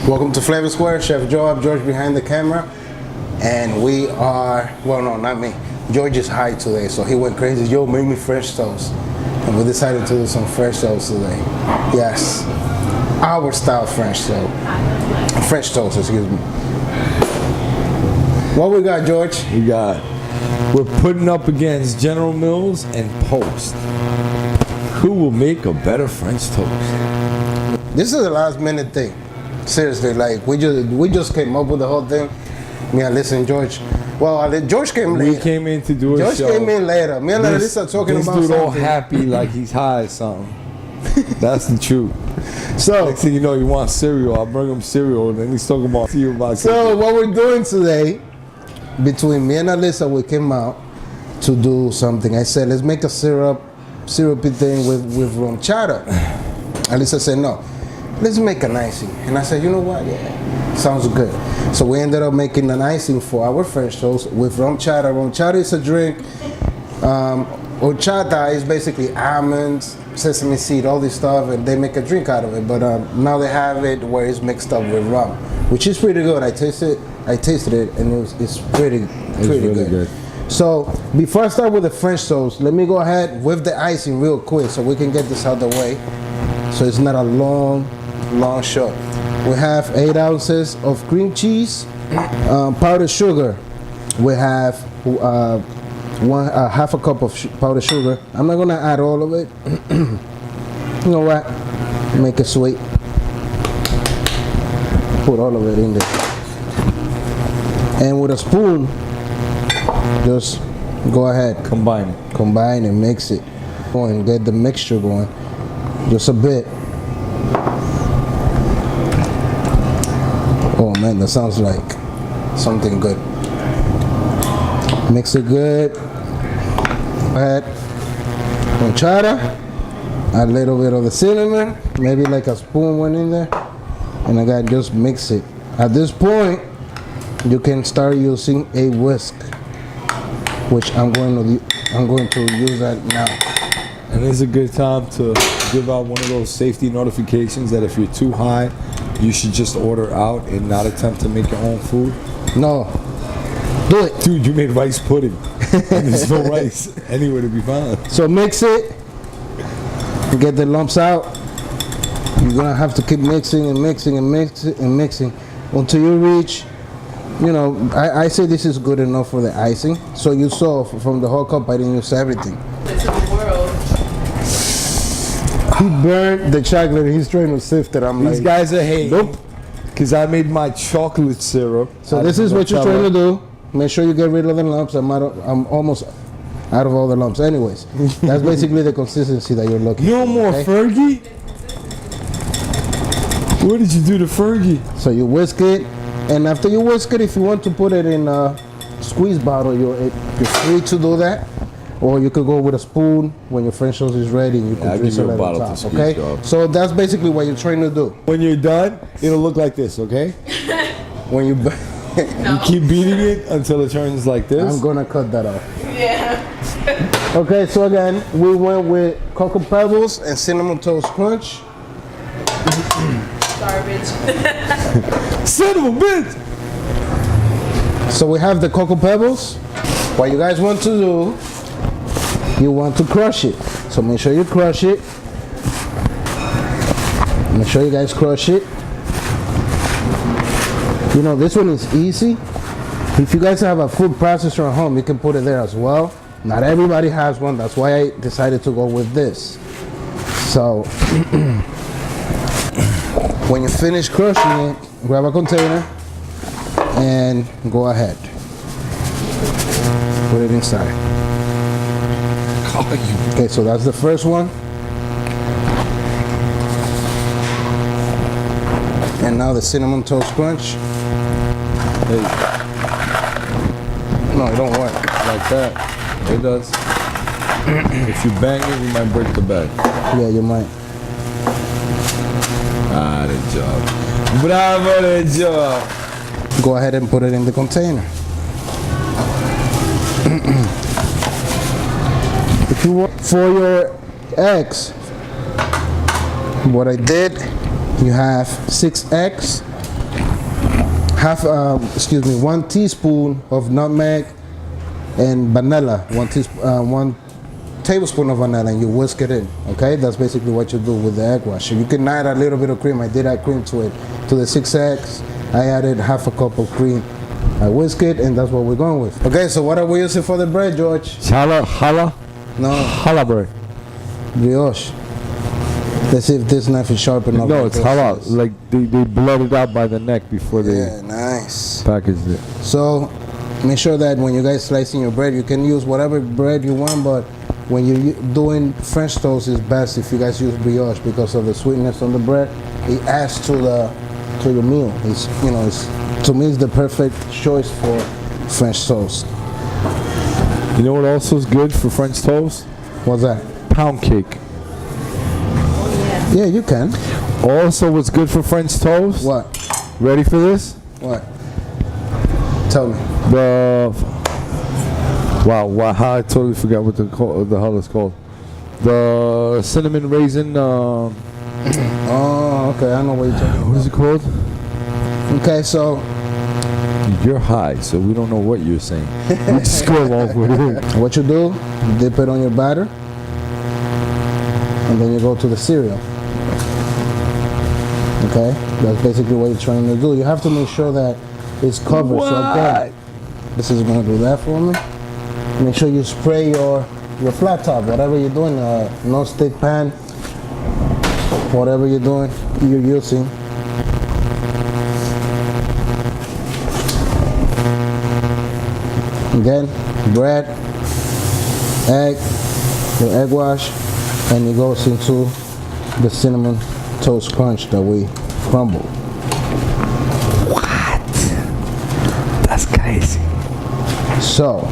Welcome to Flavor Square. Chef Joe, George behind the camera, and we are, well, no, not me. George is high today, so he went crazy. Yo, make me French toast, and we decided to do some French toast today. Yes, our style French toast, excuse me. What we got, George? We're putting up against General Mills and Post. Who will make a better French toast? This is a last minute thing. Seriously, like we just came up with the whole thing. Me and listen, George. Well, George came later. We came in to do a show. George came in later. Me and Larissa talking about something. This dude all happy like he's high or something. That's the truth. So next thing you know, you want cereal. I'll bring him cereal, and then he's talking about you about. So what we're doing today, between me and Alyssa, we came out to do something. I said, let's make a syrupy thing with HORCHATA. Alyssa said, no, let's make an icing. And I said, you know what? Yeah, sounds good. So we ended up making an icing for our French toast with HORCHATA. HORCHATA is a drink. HORCHATA is basically almonds, sesame seed, all this stuff, and they make a drink out of it. But now they have it where it's mixed up with rum, which is pretty good. I tasted it, and it's pretty really good. So before I start with the French toast, let me go ahead with the icing real quick so we can get this out of the way. So it's not a long show. We have 8 ounces of cream cheese, powdered sugar. We have half a cup of powdered sugar. I'm not gonna add all of it. You know what? Make it sweet. Put all of it in there. And with a spoon, just go ahead. Combine and mix it. Go and get the mixture going. Just a bit. Oh man, that sounds like something good. Mix it good. Go ahead. HORCHATA. A little bit of the cinnamon. Maybe like a spoon went in there. And again, just mix it. At this point, you can start using a whisk, which I'm going to use that now. And it's a good time to give out one of those safety notifications that if you're too high, you should just order out and not attempt to make your own food. No, do it. Dude, you made rice pudding. And there's no rice anywhere to be found. So mix it, get the lumps out. You're gonna have to keep mixing and mixing and mixing and mixing until you reach, you know, I say this is good enough for the icing. So you saw from the whole cup, I didn't use everything. It's in the world. He burned the chocolate. He's trying to sift it. These guys are hating. Nope. Because I made my chocolate syrup. So this is what you're trying to do. Make sure you get rid of the lumps. I'm almost out of all the lumps. Anyways, that's basically the consistency that you're looking for. No more Fergie? What did you do to Fergie? So you whisk it, and after you whisk it, if you want to put it in a squeeze bottle, you're free to do that. Or you could go with a spoon when your French toast is ready and you can drizzle it on top, okay? So that's basically what you're trying to do. When you're done, it'll look like this, okay? When you you keep beating it until it turns like this. I'm gonna cut that off. Yeah. Okay, so again, we went with Cocoa Pebbles and Cinnamon Toast Crunch. Garbage. Cinnamon bitch! So we have the Cocoa Pebbles. What you guys want to do, you want to crush it. So make sure you crush it. Make sure you guys crush it. You know, this one is easy. If you guys have a food processor at home, you can put it there as well. Not everybody has one. That's why I decided to go with this. So when you finish crushing it, grab a container and go ahead. Put it inside. Okay, so that's the first one. And now the Cinnamon Toast Crunch. Hey. No, it don't work. Like that. It does. If you bang it, you might break the bag. Yeah, you might. Ah, the job. Bravo, the job. Go ahead and put it in the container. If you want for your eggs, what I did, you have 6 eggs. 1 teaspoon of nutmeg and vanilla. 1 tablespoon of vanilla, and you whisk it in. Okay, that's basically what you do with the egg wash. You can add a little bit of cream. I did add cream to it. To the 6 eggs, I added half a cup of cream. I whisk it, and that's what we're going with. Okay, so what are we using for the bread, George? Challah? No. Challah bread. Brioche. Let's see if this knife is sharp enough. No, it's challah. Like they bled it out by the neck before they nice. packaged it. So make sure that when you guys slicing your bread, you can use whatever bread you want, but when you're doing French toast, it's best if you guys use brioche because of the sweetness on the bread. It adds to your meal. It's to me it's the perfect choice for French toast. You know what also is good for French toast? What's that? Pound cake. Yeah, you can. Also, what's good for French toast? What? Ready for this? What? Tell me. Wow! How I totally forgot what the hell it's called. The cinnamon raisin. Oh, okay. I know what you're talking about. What is it called? Okay, so you're high, so we don't know what you're saying. We just go along with it. What you do? You dip it on your batter, and then you go to the cereal. Okay, that's basically what you're trying to do. You have to make sure that it's covered. What? So again, this is going to do that for me. Make sure you spray your flat top, whatever you're doing, non-stick pan, whatever you're doing, you're using. Again, bread, egg, your egg wash, and it goes into the cinnamon toast crunch that we crumble. What? That's crazy. So,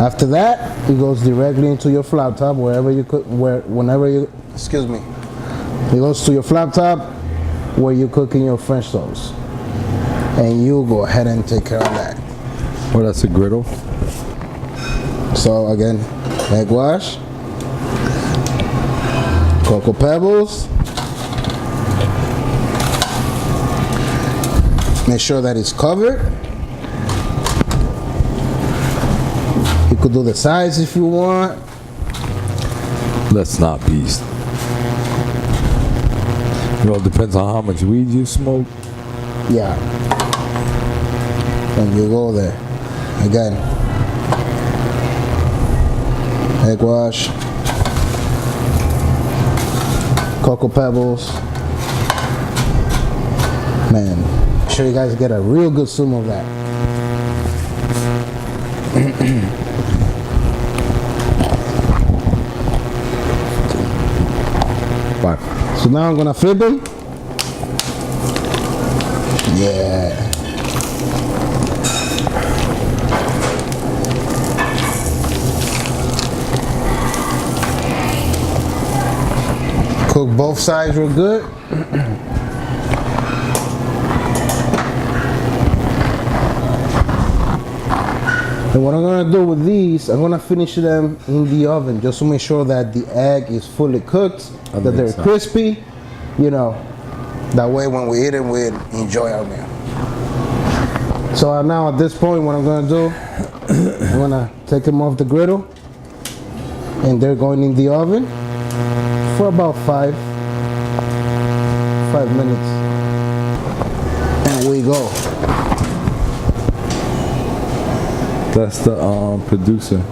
after that, it goes directly into your flat top, wherever you cook, whenever you, excuse me, it goes to your flat top where you're cooking your French toast, and you go ahead and take care of that. Oh, that's a griddle. So again, egg wash, cocoa pebbles. Make sure that it's covered. You could do the sides if you want. Let's not beast. It all depends on how much weed you smoke. Yeah. And you go there. Again. Egg wash. Cocoa pebbles. Man, make sure you guys get a real good zoom of that. Right. So now I'm gonna flip them. Yeah. Cook both sides real good. And what I'm gonna do with these, I'm gonna finish them in the oven just to make sure that the egg is fully cooked, that they're crispy, you know. That way when we eat it, we enjoy our meal. So now at this point, what I'm gonna do, I'm gonna take them off the griddle, and they're going in the oven for about 5 minutes. And we go. That's the producer.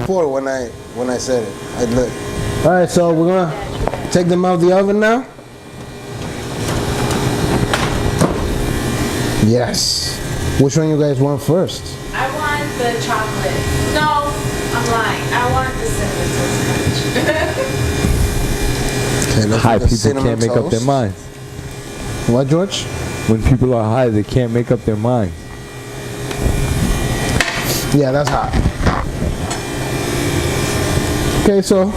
Before when I said it, I looked. All right, so we're gonna take them out of the oven now. Yes. Which one you guys want first? I want the chocolate. No, I'm lying. I want the cinnamon toast crunch. Okay, let's High do the people cinnamon can't make up toast. their minds. What, George? When people are high, they can't make up their minds. Yeah, that's hot. Okay, so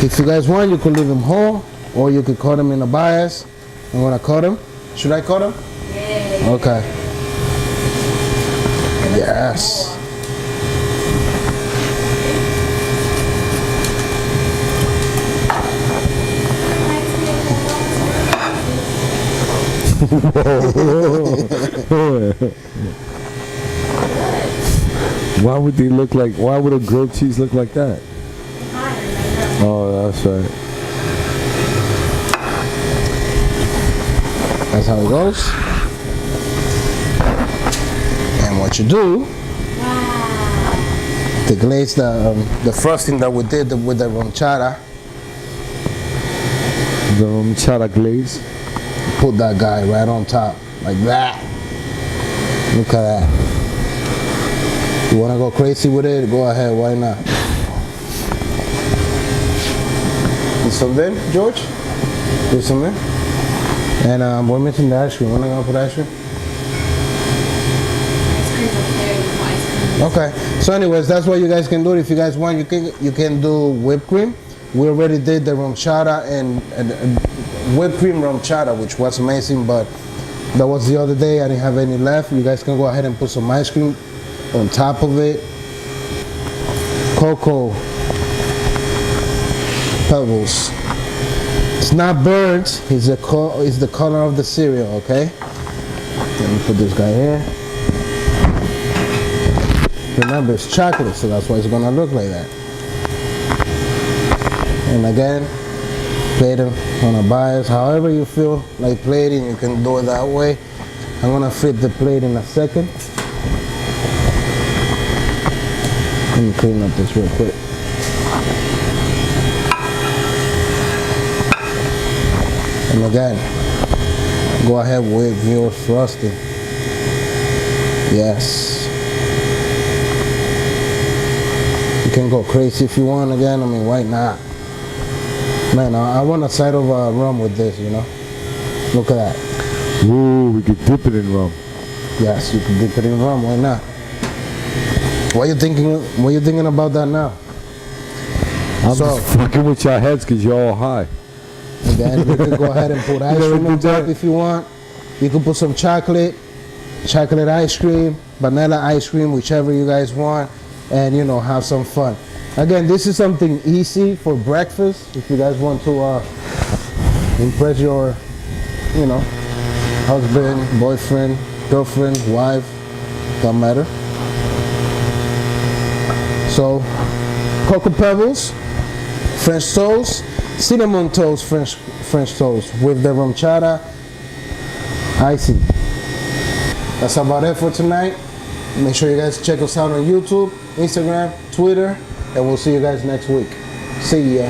if you guys want, you could leave them whole, or you could cut them in a bias. I'm gonna cut them. Should I cut them? Yeah. Okay. Yes. Why would they look like? Why would a grilled cheese look like that? Oh, that's right. That's how it goes. And what you do, to glaze the frosting that we did with the HORCHATA, The HORCHATA glaze. put that guy right on top, like that. Look at that. You wanna go crazy with it? Go ahead, why not? And some then, George? Do some then? And we're missing the ice cream. Wanna go put ice cream? Okay. So anyways, that's what you guys can do. If you guys want, you can do whipped cream. We already did the HORCHATA and whipped cream HORCHATA, which was amazing, but that was the other day. I didn't have any left. You guys can go ahead and put some ice cream on top of it. Cocoa pebbles. It's not burnt. It's the color of the cereal. Okay. Let me put this guy here. Remember, it's chocolate, so that's why it's gonna look like that. And again, plate it on a bias. However you feel like plating, you can do it that way. I'm gonna fit the plate in a second. Let me clean up this real quick. And again, go ahead with your frosting. Yes. You can go crazy if you want again. I mean, why not? Man, I want a side of rum with this, you know? Look at that. Ooh, we could dip it in rum. Yes, you can dip it in rum, why not? What you thinking about that now? I'm So- just fucking with your heads because you're all high. Again, you can go ahead and put ice never cream on did that? top if you want. You can put some chocolate ice cream, vanilla ice cream, whichever you guys want, and you know, have some fun. Again, this is something easy for breakfast if you guys want to impress your, you know, husband, boyfriend, girlfriend, wife, don't matter. So, cocoa pebbles, French toast, cinnamon toast, French toast with the HORCHATA icing. That's about it for tonight. Make sure you guys check us out on YouTube, Instagram, Twitter, and we'll see you guys next week. See ya.